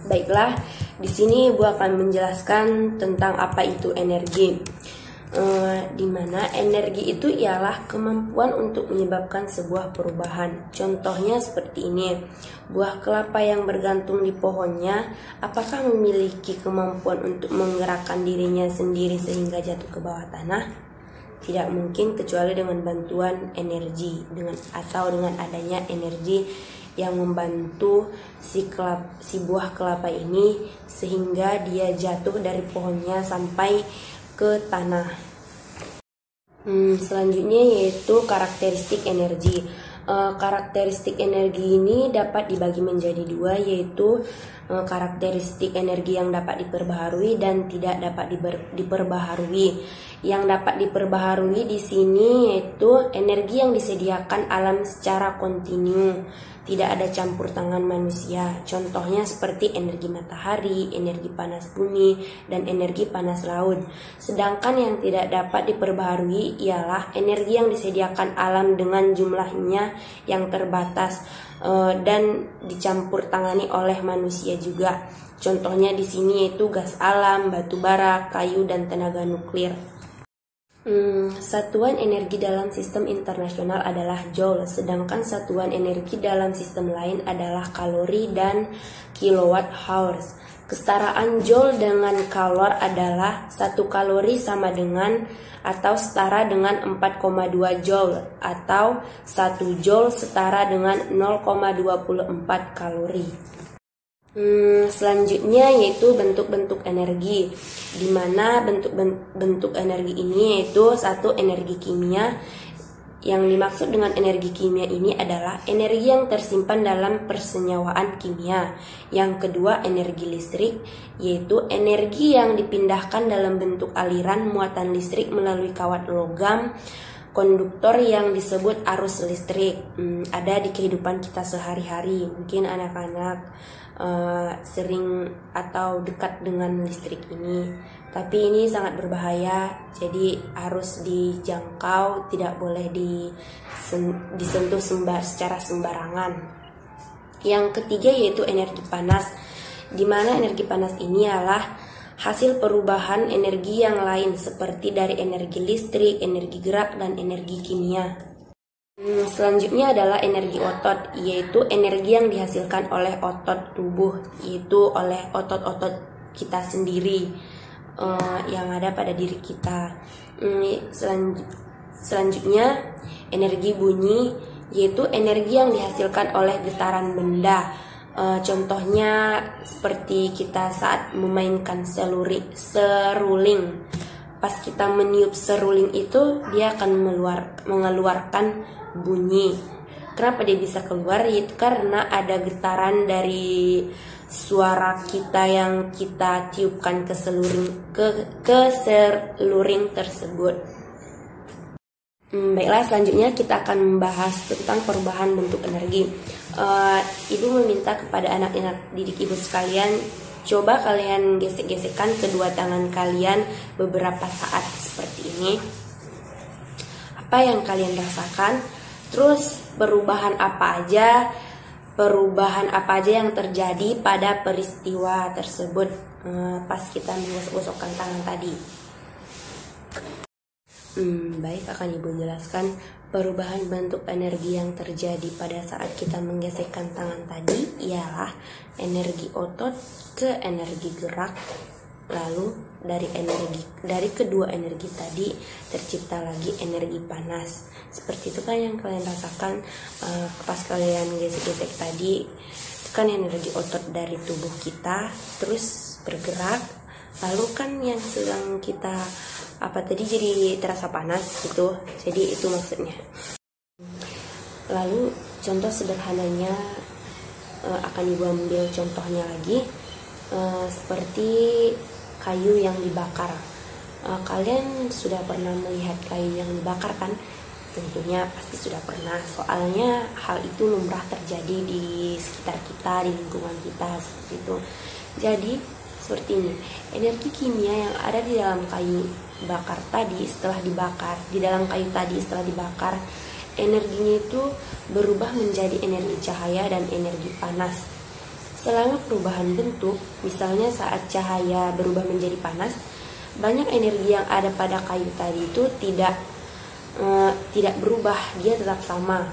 Baiklah, di sini Ibu akan menjelaskan tentang apa itu energi. Di mana energi itu ialah kemampuan untuk menyebabkan sebuah perubahan. Contohnya seperti ini, buah kelapa yang bergantung di pohonnya, apakah memiliki kemampuan untuk menggerakkan dirinya sendiri sehingga jatuh ke bawah tanah? Tidak mungkin kecuali dengan bantuan energi, dengan adanya energi yang membantu si buah kelapa ini sehingga dia jatuh dari pohonnya sampai ke tanah. Selanjutnya yaitu karakteristik energi. Karakteristik energi ini dapat dibagi menjadi dua, yaitu karakteristik energi yang dapat diperbaharui dan tidak dapat diperbaharui. Yang dapat diperbaharui di sini yaitu energi yang disediakan alam secara kontinu, tidak ada campur tangan manusia. Contohnya seperti energi matahari, energi panas bumi, dan energi panas laut. Sedangkan yang tidak dapat diperbaharui ialah energi yang disediakan alam dengan jumlahnya yang terbatas dan dicampur tangani oleh manusia juga. Contohnya di sini yaitu gas alam, batu bara, kayu, dan tenaga nuklir. Satuan energi dalam sistem internasional adalah joule, sedangkan satuan energi dalam sistem lain adalah kalori dan kilowatt hours. Kesetaraan joule dengan kalor adalah 1 kalori sama dengan atau setara dengan 4,2 joule, atau 1 joule setara dengan 0,24 kalori. Selanjutnya yaitu bentuk-bentuk energi, di mana bentuk energi ini yaitu satu, energi kimia. Yang dimaksud dengan energi kimia ini adalah energi yang tersimpan dalam persenyawaan kimia. Yang kedua, energi listrik, yaitu energi yang dipindahkan dalam bentuk aliran muatan listrik melalui kawat logam konduktor yang disebut arus listrik. Ada di kehidupan kita sehari-hari. Mungkin anak-anak sering atau dekat dengan listrik ini, tapi ini sangat berbahaya, jadi harus dijangkau, tidak boleh disentuh secara sembarangan. Yang ketiga yaitu energi panas, di mana energi panas ini adalah hasil perubahan energi yang lain seperti dari energi listrik, energi gerak, dan energi kimia. Selanjutnya adalah energi otot, yaitu energi yang dihasilkan oleh otot tubuh, yaitu oleh otot-otot kita sendiri yang ada pada diri kita. Selanjutnya energi bunyi, yaitu energi yang dihasilkan oleh getaran benda. Contohnya seperti kita saat memainkan seruling. Pas kita meniup seruling itu, dia akan mengeluarkan bunyi. Kenapa dia bisa keluar? Itu karena ada getaran dari suara kita yang kita tiupkan ke seruling tersebut. Baiklah, selanjutnya kita akan membahas tentang perubahan bentuk energi. Ibu meminta kepada anak-anak didik ibu sekalian, coba kalian gesek-gesekkan kedua tangan kalian beberapa saat seperti ini. Apa yang kalian rasakan? Terus perubahan apa aja yang terjadi pada peristiwa tersebut pas kita menggosok-gosokkan tangan tadi. Baik, akan Ibu jelaskan perubahan bentuk energi yang terjadi pada saat kita menggesekkan tangan tadi ialah energi otot ke energi gerak. Lalu dari kedua energi tadi tercipta lagi energi panas. Seperti itu kan yang kalian rasakan pas kalian gesek-gesek tadi. Itu kan energi otot dari tubuh kita terus bergerak. Lalu kan yang sedang kita jadi terasa panas gitu. Jadi itu maksudnya. Lalu contoh sederhananya akan Ibu ambil contohnya lagi seperti kayu yang dibakar. Kalian sudah pernah melihat kayu yang dibakar kan? Tentunya pasti sudah pernah, soalnya hal itu lumrah terjadi di sekitar kita, di lingkungan kita seperti itu. Jadi seperti ini, energi kimia yang ada di dalam kayu bakar tadi setelah dibakar, energinya itu berubah menjadi energi cahaya dan energi panas. Selama perubahan bentuk, misalnya saat cahaya berubah menjadi panas, banyak energi yang ada pada kayu tadi itu tidak berubah, dia tetap sama.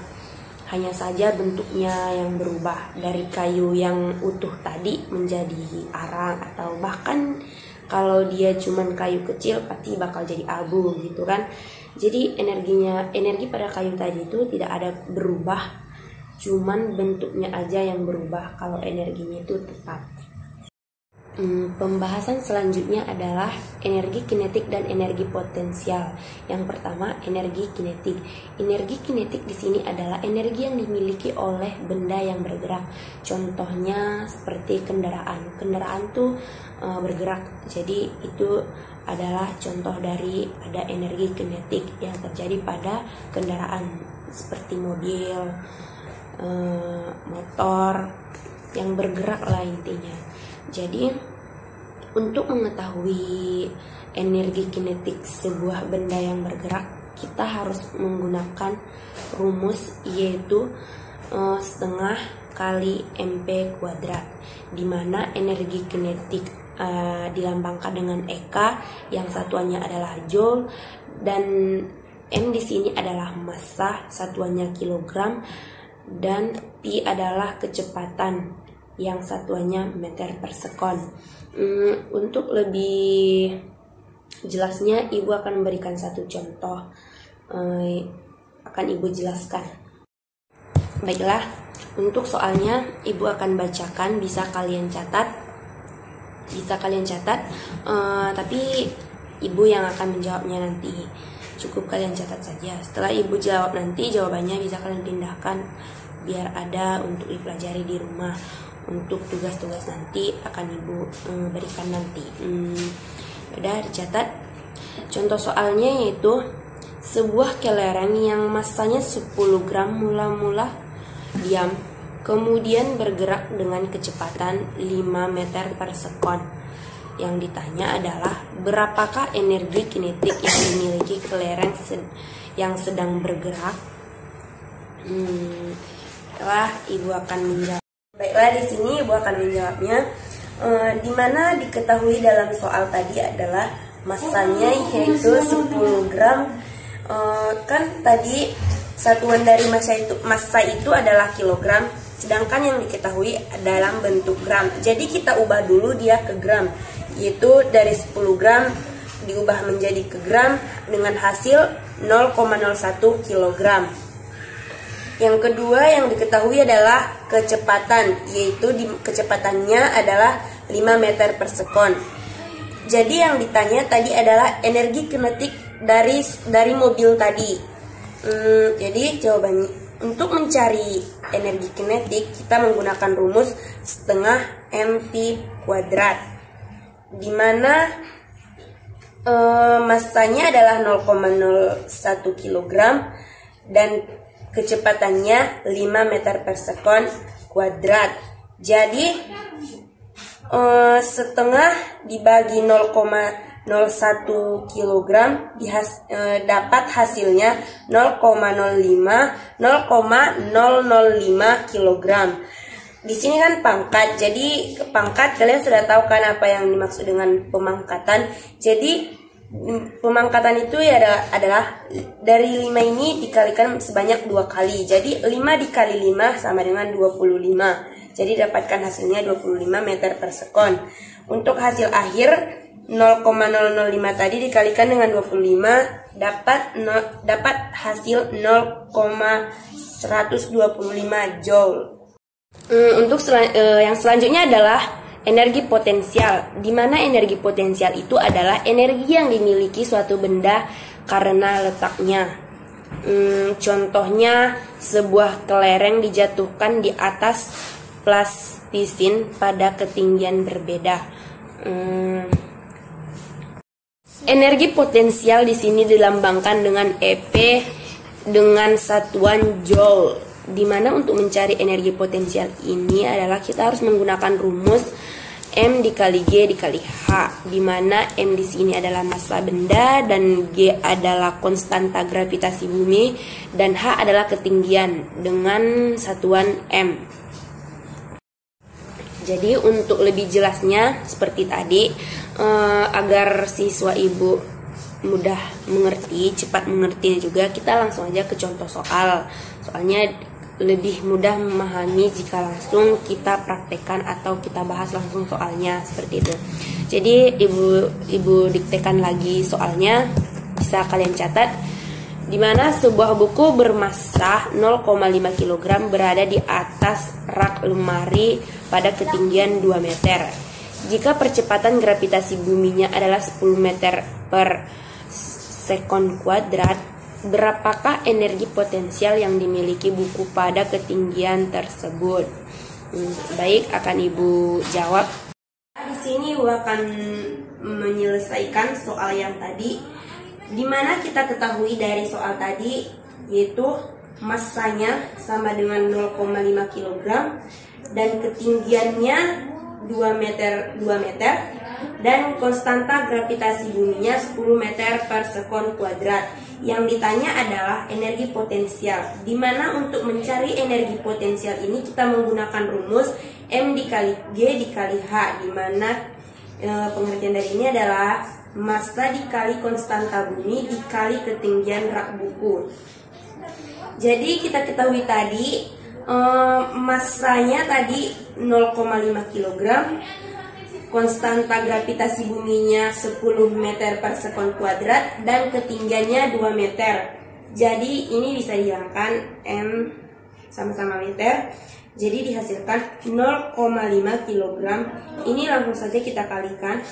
Hanya saja bentuknya yang berubah dari kayu yang utuh tadi menjadi arang, atau bahkan kalau dia cuman kayu kecil pasti bakal jadi abu gitu kan. Jadi energi pada kayu tadi itu tidak ada berubah, cuman bentuknya aja yang berubah, kalau energinya itu tetap. Pembahasan selanjutnya adalah energi kinetik dan energi potensial. Yang pertama, energi kinetik. Energi kinetik di sini adalah energi yang dimiliki oleh benda yang bergerak. Contohnya seperti kendaraan. Kendaraan tuh bergerak. Jadi itu adalah contoh dari ada energi kinetik yang terjadi pada kendaraan seperti mobil, motor yang bergerak lah intinya. Jadi untuk mengetahui energi kinetik sebuah benda yang bergerak, kita harus menggunakan rumus, yaitu setengah kali mp kuadrat, di mana energi kinetik dilambangkan dengan EK yang satuannya adalah joule, dan m di sini adalah massa, satuannya kilogram, dan P adalah kecepatan yang satuannya meter per sekon. Untuk lebih jelasnya, Ibu akan memberikan satu contoh, akan Ibu jelaskan. Baiklah, untuk soalnya Ibu akan bacakan, bisa kalian catat, tapi Ibu yang akan menjawabnya nanti. Cukup kalian catat saja. Setelah Ibu jawab nanti, jawabannya bisa kalian pindahkan biar ada untuk dipelajari di rumah. Untuk tugas-tugas nanti akan Ibu berikan nanti. Udah dicatat. Contoh soalnya yaitu sebuah kelereng yang massanya 10 gram mula-mula diam, kemudian bergerak dengan kecepatan 5 meter per sekon. Yang ditanya adalah berapakah energi kinetik yang dimiliki kelereng yang sedang bergerak? Ibu akan menjawab. Baiklah, di sini Ibu akan menjawabnya. Dimana diketahui dalam soal tadi adalah massanya yaitu 10 gram. Kan tadi satuan dari massa itu adalah kilogram, sedangkan yang diketahui dalam bentuk gram. Jadi kita ubah dulu dia ke gram, yaitu dari 10 gram diubah menjadi ke gram dengan hasil 0,01 kilogram. Yang kedua yang diketahui adalah kecepatan, yaitu kecepatannya adalah 5 meter per sekon. Jadi yang ditanya tadi adalah energi kinetik dari mobil tadi. Jadi jawabannya, untuk mencari energi kinetik kita menggunakan rumus setengah mp kuadrat, dimana massanya adalah 0,01 kilogram dan kecepatannya 5 meter per sekon kuadrat. Jadi setengah dibagi 0,01 kilogram dapat hasilnya 0,05 kilogram. Di sini kan pangkat, jadi pangkat kalian sudah tahu kan apa yang dimaksud dengan pemangkatan. Jadi pemangkatan itu ya adalah dari 5 ini dikalikan sebanyak 2 kali. Jadi 5 dikali 5 sama dengan 25. Jadi dapatkan hasilnya 25 meter per sekon. Untuk hasil akhir 0,005 tadi dikalikan dengan 25 dapat hasil 0,125 joule. Untuk yang selanjutnya adalah energi potensial, di mana energi potensial itu adalah energi yang dimiliki suatu benda karena letaknya. Contohnya sebuah kelereng dijatuhkan di atas plastisin pada ketinggian berbeda. Energi potensial di sini dilambangkan dengan EP dengan satuan joule. Dimana untuk mencari energi potensial ini adalah kita harus menggunakan rumus M dikali G dikali H, dimana M di sini adalah massa benda dan G adalah konstanta gravitasi bumi dan H adalah ketinggian dengan satuan M. Jadi untuk lebih jelasnya seperti tadi, agar siswa ibu mudah mengerti, cepat mengerti juga, kita langsung aja ke contoh soal. Soalnya lebih mudah memahami jika langsung kita praktekkan atau kita bahas langsung soalnya, seperti itu. Jadi ibu diktekan lagi soalnya, bisa kalian catat. Di mana sebuah buku bermassa 0,5 kg berada di atas rak lemari pada ketinggian 2 meter. Jika percepatan gravitasi buminya adalah 10 meter per sekon kuadrat, berapakah energi potensial yang dimiliki buku pada ketinggian tersebut? Baik, akan ibu jawab. Di sini ibu akan menyelesaikan soal yang tadi, di mana kita ketahui dari soal tadi yaitu massanya sama dengan 0,5 kg dan ketinggiannya 2 meter dan konstanta gravitasi buminya 10 meter per sekon kuadrat. Yang ditanya adalah energi potensial, di mana untuk mencari energi potensial ini kita menggunakan rumus M dikali G dikali H, di mana pengertian dari ini adalah massa dikali konstanta bumi dikali ketinggian rak buku. Jadi kita ketahui tadi massanya tadi 0,5 kg, konstanta gravitasi buminya 10 meter per sekon kuadrat, dan ketinggiannya 2 meter. Jadi ini bisa dihilangkan, M sama-sama meter, jadi dihasilkan 0,5 kg. Ini langsung saja kita kalikan,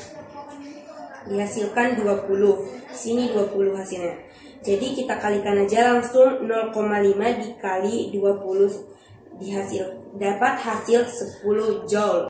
dihasilkan 20. Sini 20 hasilnya. Jadi kita kalikan aja langsung 0,5 dikali 20, dapat hasil 10 joule.